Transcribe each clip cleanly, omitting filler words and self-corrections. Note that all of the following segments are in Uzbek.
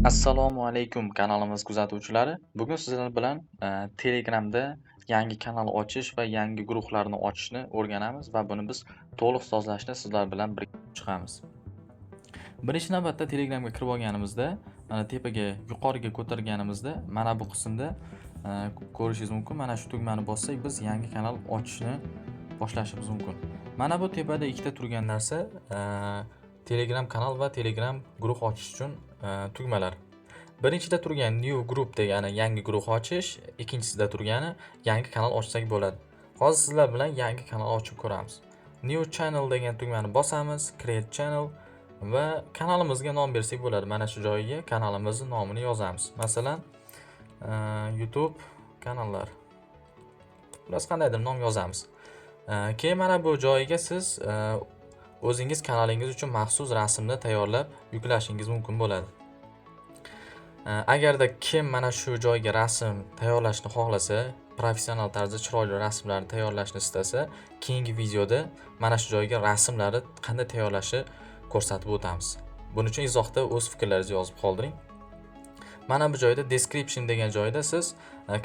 Assalomu alaykum kanalimiz kuzatuvchilari. Bugun sizlar bilan Telegramda yangi kanal ochish va yangi guruhlarni ochishni o'rganamiz va buni biz to'liq sozlashni sizlar bilan birga chiqamiz. Birinchi navbatda Telegramga kirib olganimizda, mana tepaga yuqoriga ko'targanimizda mana bu qismda ko'rishingiz mumkin. Mana shu tugmani bossak biz yangi kanal ochishni boshlashimiz mumkin. Mana bu tepada ikkita turgan narsa Telegram kanal va Telegram guruh ochish uchun tugmalar. Birinchida turgan new group degani yangi guruh ochish, ikkinchisida turgani yangi kanal ochsak bo'ladi. Hozir sizlar bilan yangi kanal ochib ko'ramiz. New channel degan tugmani bosamiz, create channel va kanalimizga nom bersak bo'ladi. Mana shu joyiga kanalimizning nomini yozamiz. Masalan, YouTube kanallar. Biz qandaydir nom yozamiz. Keyin mana bu joyiga siz o'zingiz kanalingiz uchun maxsus rasmni tayyorlab yuklashingiz mumkin bo'ladi. Agarda kim mana shu joyga rasm tayyorlashni xohlasa, professional tarzda chiroyli rasmlarni tayyorlashni istasa, keyingi videoda mana shu joyga rasmlarni qanday tayyorlashi ko'rsatib o'tamiz. Buning uchun izohda o'z fikrlaringizni yozib qoldiring. Mana bu joyda description degan joyda siz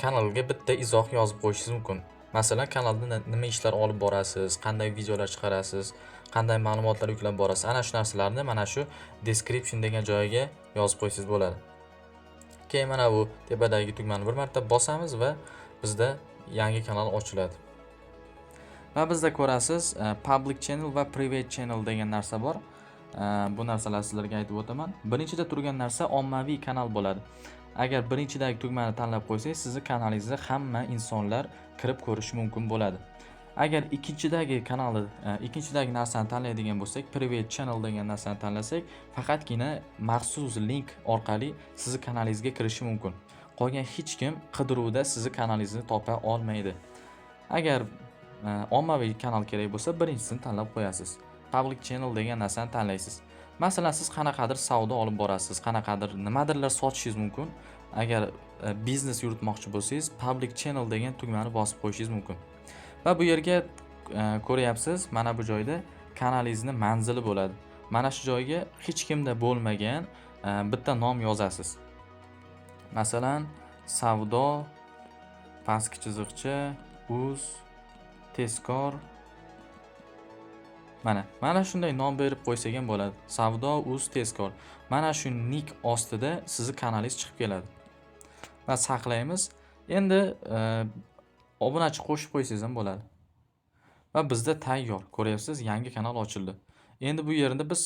kanalga bitta izoh yozib qo'yishingiz mumkin. Masalan, kanalda nima ishlar olib borasiz, qanday videolar chiqarasiz, qanday ma'lumotlar yuklab borasiz. Ana shu narsalarni mana shu description degan joyiga yozib qo'ysangiz bo'ladi. Keyin mana bu tepadagi tugmani bir marta bosamiz va bizda yangi kanal ochiladi. Va bizda ko'rasiz, public channel va private channel degan narsa bor. Bu narsalarni sizlarga aytib o'taman. Birinchida turgan narsa ommaviy kanal bo'ladi. Agar birinchidagi tugmani tanlab qo'ysangiz, sizning kanalingizga hamma insonlar kirib ko'rishi mumkin bo'ladi. Agar ikkinchidagi narsani tanlaydigan bo'lsak, private channel degan narsani tanlasak, faqatgina maxsus link orqali sizning kanalingizga kirishi mumkin. Qolgan hech kim qidiruvda sizning kanalingizni topa olmaydi. Agar ommaviy kanal kerak bo'lsa, birinchisini tanlab qo'yasiz. Public channel degan narsani tanlaysiz. Masalan, siz qanaqadir savdo olib borasiz, qanaqadir nimadirlar sotishingiz mumkin. Agar biznes yuritmoqchi bo'lsangiz, public channel degan tugmani bosib qo'yishingiz mumkin. Va bu yerga ko'ryapsiz, mana bu joyda kanalingizning manzili bo'ladi. Mana shu joyga hech kimda bo'lmagan bitta nom yozasiz. Masalan, savdo pastki chiziqcha uz tezkor. Mana shunday nom berib qo'ysak ham bo'ladi. Savdo uz tezkor. Mana shu nick ostida sizning kanalingiz chiqib keladi. Va saqlaymiz. Endi obunachi qo'shib qo'ysangiz ham bo'ladi. Va bizda tayyor. Ko'ryapsiz, yangi kanal ochildi. Endi bu yerda biz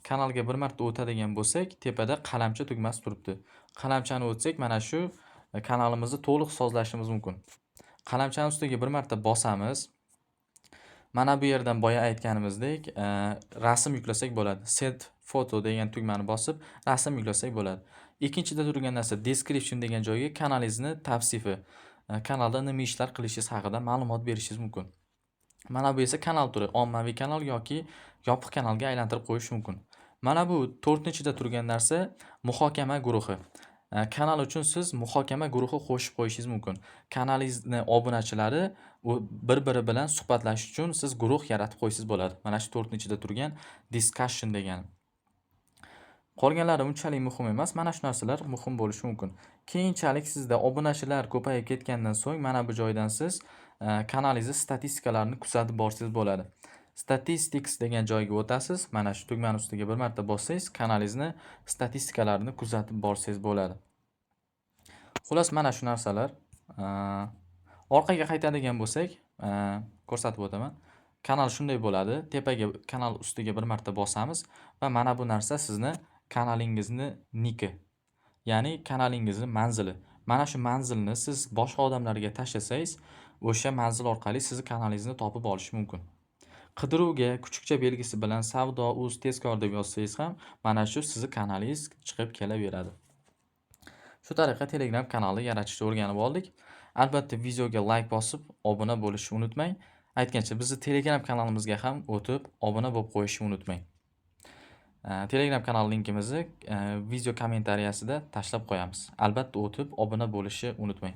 kanalga bir marta o'tadigan bo'lsak, tepada qalamcha tugmasi turibdi. Qalamchani o'tsak, mana shu kanalimizni to'liq sozlashimiz mumkin. Qalamchani ustiga bir marta bosamiz. Mana bu yerdan boya aytganimizdek, rasm yuklasak bo'ladi. Set photo degan tugmani bosib, rasm yuklasak bo'ladi. Ikkinchida turgan narsa description degan joyga kanalingizni tavsifi, kanalda nima ishlar qilishingiz haqida ma'lumot berishingiz mumkin. Mana bu esa kanal turi, ommaviy kanal yoki yopiq kanalga aylantirib qo'yish mumkin. Mana bu 4-da turgan narsa muhokama guruhi. Kanal uchun siz muhokama guruhi qo'shib qo'yishingiz mumkin. Kanalingizning obunachilari bir-biri bilan suhbatlashish uchun siz guruh yaratib qo'ysangiz bo'ladi. Mana shu 4-da turgan discussion degan. Qolganlari unchalik muhim emas, mana shu narsalar muhim bo'lishi mumkin. Keyinchalik sizda obunachilar ko'payib ketgandan so'ng mana bu joydan siz kanalingizning statistikalarni kuzatib borsangiz bo'ladi. Statistics degan joyga o'tasiz. Mana shu tugmani ustiga bir marta bossangiz, kanalingizning statistikalarini kuzatib borsangiz bo'ladi. Xullas, mana shu narsalar. Orqaga qaytadigan bo'lsak, ko'rsatib o'taman. Kanal shunday bo'ladi. Tepaga kanal ustiga bir marta bosamiz va mana bu narsa sizni kanalingizning niki, ya'ni kanalingizning manzili. Mana shu manzilni siz boshqa odamlarga tashlasangiz, o'sha manzil orqali sizning kanalingizni topib olish mumkin. Qidiruvga kuchukcha belgisi bilan savdo uz tezkor deb yozsangiz ham, mana shu sizning kanalingiz chiqib kelaveradi. Shu tariqa Telegram kanali yaratishni o'rganib oldik. Albatta videoga like bosib, obuna bo'lishni unutmang. Aytgancha, bizni Telegram kanalimizga ham o'tib, obuna bo'lib qo'yishni unutmang. Telegram kanal linkimizni video kommentariyasida tashlab qo'yamiz. Albatta o'tib, obuna bo'lishni unutmang.